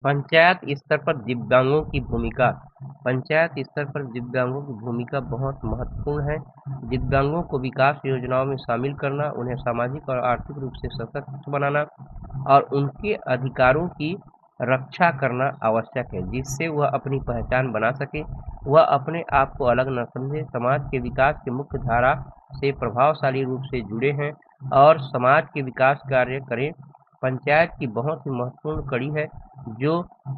पंचायत स्तर पर दिव्यांगों की भूमिका। पंचायत स्तर पर दिव्यांगों की भूमिका बहुत महत्वपूर्ण है। दिव्यांगों को विकास योजनाओं में शामिल करना, उन्हें सामाजिक और आर्थिक रूप से सशक्त बनाना और उनके अधिकारों की रक्षा करना आवश्यक है, जिससे वह अपनी पहचान बना सके, वह अपने आप को अलग न समझे, समाज के विकास की मुख्य धारा से प्रभावशाली रूप से जुड़े हैं और समाज के विकास कार्य करें। पंचायत की बहुत ही महत्वपूर्ण कड़ी है जो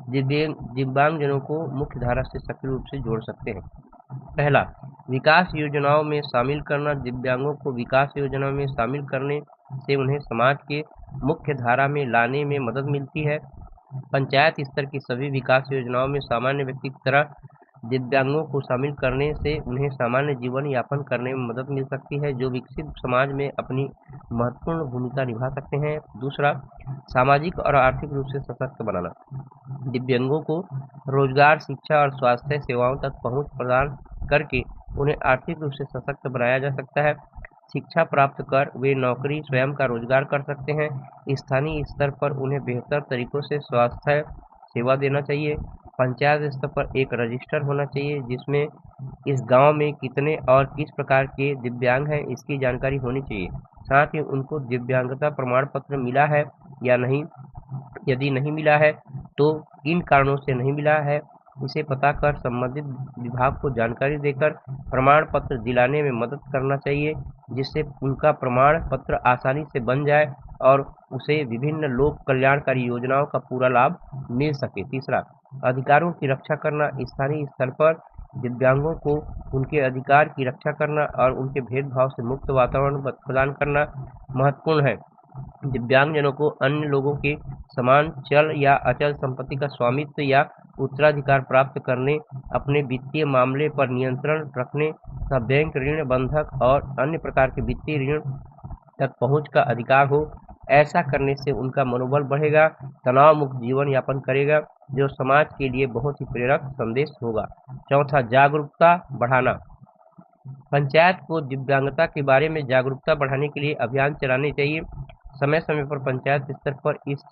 दिव्यांगजनों को मुख्य धारा से सक्रिय रूप से जोड़ सकते हैं। पहला, विकास योजनाओं में शामिल करना। दिव्यांगों को विकास योजनाओं में शामिल करने से उन्हें समाज के मुख्य धारा में लाने में मदद मिलती है। पंचायत स्तर की सभी विकास योजनाओं में सामान्य व्यक्ति की तरह दिव्यांगों को शामिल करने से उन्हें सामान्य जीवन यापन करने में मदद मिल सकती है, जो विकसित समाज में अपनी महत्वपूर्ण भूमिका निभा सकते हैं। दूसरा, सामाजिक और आर्थिक रूप से सशक्त बनाना। दिव्यांगों को रोजगार, शिक्षा और स्वास्थ्य सेवाओं तक पहुंच प्रदान करके उन्हें आर्थिक रूप से सशक्त बनाया जा सकता है। शिक्षा प्राप्त कर वे नौकरी, स्वयं का रोजगार कर सकते हैं। स्थानीय स्तर पर उन्हें बेहतर तरीकों से स्वास्थ्य सेवा देना चाहिए। पंचायत स्तर पर एक रजिस्टर होना चाहिए जिसमें इस गांव में कितने और किस प्रकार के दिव्यांग हैं इसकी जानकारी होनी चाहिए। साथ ही उनको दिव्यांगता प्रमाण पत्र मिला है या नहीं, यदि नहीं मिला है तो किन कारणों से नहीं मिला है, इसे पता कर संबंधित विभाग को जानकारी देकर प्रमाण पत्र दिलाने में मदद करना चाहिए, जिससे उनका प्रमाण पत्र आसानी से बन जाए और उसे विभिन्न लोक कल्याणकारी योजनाओं का पूरा लाभ मिल सके। तीसरा, अधिकारों की रक्षा करना। स्थानीय स्तर पर दिव्यांगों को उनके अधिकार की रक्षा करना और उनके भेदभाव से मुक्त वातावरण प्रदान करना महत्वपूर्ण है। दिव्यांगजनों को अन्य लोगों के समान चल या अचल संपत्ति का स्वामित्व या उत्तराधिकार प्राप्त करने, अपने वित्तीय मामले पर नियंत्रण रखने तथा बैंक ऋण, बंधक और अन्य प्रकार के वित्तीय ऋण तक पहुंच का अधिकार हो। ऐसा करने से उनका मनोबल बढ़ेगा, तनाव मुक्त जीवन यापन करेगा, जो समाज के लिए बहुत ही प्रेरक संदेश होगा। चौथा, जागरूकता बढ़ाना। पंचायत को दिव्यांगता के बारे में जागरूकता बढ़ाने के लिए अभियान चलाने चाहिए। समय समय पर पंचायत स्तर पर इस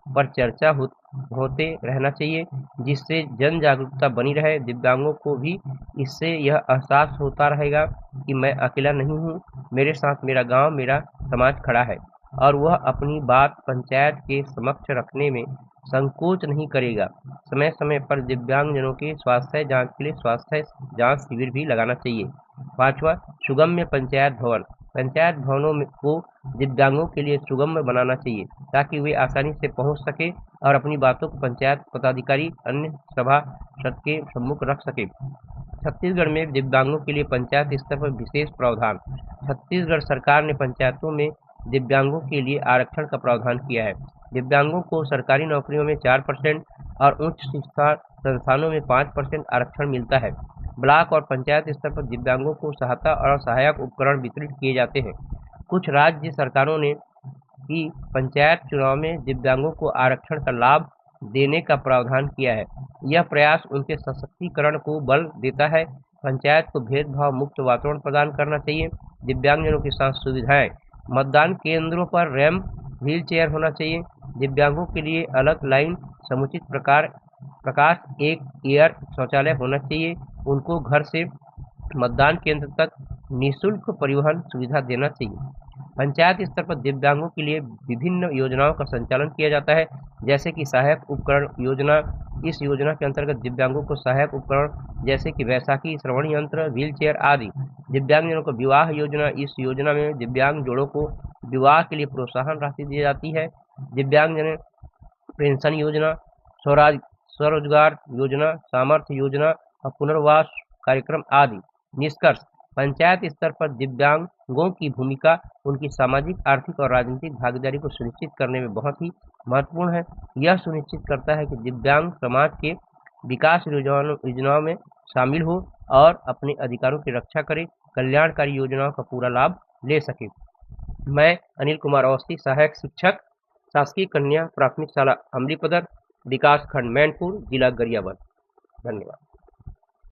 पर चर्चा होते रहना चाहिए, जिससे जन जागरूकता बनी रहे। दिव्यांगों को भी इससे यह एहसास होता रहेगा कि मैं अकेला नहीं हूँ, मेरे साथ मेरा गांव, मेरा समाज खड़ा है और वह अपनी बात पंचायत के समक्ष रखने में संकोच नहीं करेगा। समय समय पर दिव्यांगजनों के स्वास्थ्य जांच के लिए स्वास्थ्य जांच शिविर भी लगाना चाहिए। पांचवा, सुगम्य पंचायत भवन। पंचायत भवनों को दिव्यांगों के लिए सुगम्य बनाना चाहिए ताकि वे आसानी से पहुंच सके और अपनी बातों को पंचायत पदाधिकारी अन्य सभासद के सम्मुख रख सके। छत्तीसगढ़ में दिव्यांगों के लिए पंचायत स्तर पर विशेष प्रावधान। छत्तीसगढ़ सरकार ने पंचायतों में दिव्यांगों के लिए आरक्षण का प्रावधान किया है। दिव्यांगों को सरकारी नौकरियों में 4% और उच्च शिक्षा संस्थानों में 5% आरक्षण मिलता है। ब्लॉक और पंचायत स्तर पर दिव्यांगों को सहायता और सहायक उपकरण वितरित किए जाते हैं। कुछ राज्य सरकारों ने भी पंचायत चुनाव में दिव्यांगों को आरक्षण का लाभ देने का प्रावधान किया है। यह प्रयास उनके सशक्तिकरण को बल देता है। पंचायत को भेदभाव मुक्त वातावरण प्रदान करना चाहिए। दिव्यांगजनों के साथ सुविधाएं। मतदान केंद्रों पर रैंप, व्हील चेयर होना चाहिए। दिव्यांगों के लिए अलग लाइन, समुचित प्रकाश, एक एयर शौचालय होना चाहिए। उनको घर से मतदान केंद्र तक निःशुल्क परिवहन सुविधा देना चाहिए। पंचायत स्तर पर दिव्यांगों के लिए विभिन्न योजनाओं का संचालन किया जाता है, जैसे कि सहायक उपकरण योजना। इस योजना के अंतर्गत दिव्यांगों को सहायक उपकरण जैसे कि बैसाखी, श्रवण यंत्र, व्हील चेयर आदि। दिव्यांगजनों को विवाह योजना। इस योजना में दिव्यांग जोड़ों को विवाह के लिए प्रोत्साहन राशि दी जाती है। दिव्यांगजन पेंशन योजना, स्वरोजगार योजना, सामर्थ्य योजना और पुनर्वास कार्यक्रम आदि। निष्कर्ष, पंचायत स्तर पर दिव्यांगों की भूमिका उनकी सामाजिक, आर्थिक और राजनीतिक भागीदारी को सुनिश्चित करने में बहुत ही महत्वपूर्ण है। यह सुनिश्चित करता है कि दिव्यांग समाज के विकास योजनाओं में शामिल हो और अपने अधिकारों की रक्षा करे, कल्याणकारी योजनाओं का पूरा लाभ ले सके। मैं अनिल कुमार अवस्थी, सहायक शिक्षक, शासकीय कन्या प्राथमिक शाला अमलीपदर, विकास खंड मैनपुर, जिला गरियाबंद। धन्यवाद।